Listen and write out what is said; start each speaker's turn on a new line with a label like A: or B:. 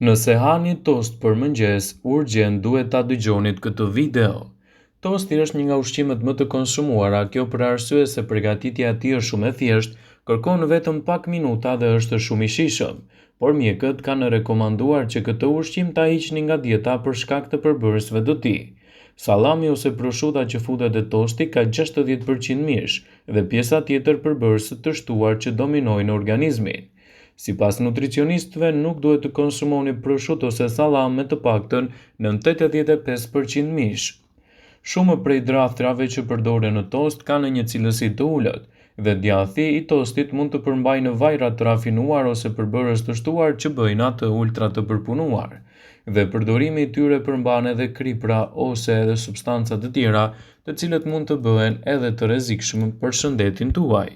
A: Nëse hani tost për mëngjes, urgjent duhet ta dëgjonit këtë video. Tosti është një nga ushqimet më të konsumuara, kjo për arsye se përgatitja e tij është shumë e thjeshtë, kërkon vetëm pak minuta dhe është shumë i shijshëm. Por mjekët kanë rekomanduar që këtë ushqim ta hiqni nga dieta për shkak të përbërësve të tij. Sallami ose prosciutha që futet te tosti ka 60% mish dhe pjesa tjetër përbërëse të shtuar që dominojnë organizmin. Sipas nutricionistëve, nuk duhet të konsumoni prosciutto ose sallam me të paktën nën 85% mish. Shumë prej draftrave që përdoren në tost kanë një cilësi të ulët, dhe djathi i tostit mund të përmbajnë vajra të rafinuar ose përbërës të shtuar që bëjnë atë ultra të përpunuar. Dhe përdorimi i tyre përmban edhe kripra ose edhe substanca të tjera, të cilët mund të bëhen edhe të rrezikshëm për shëndetin tuaj.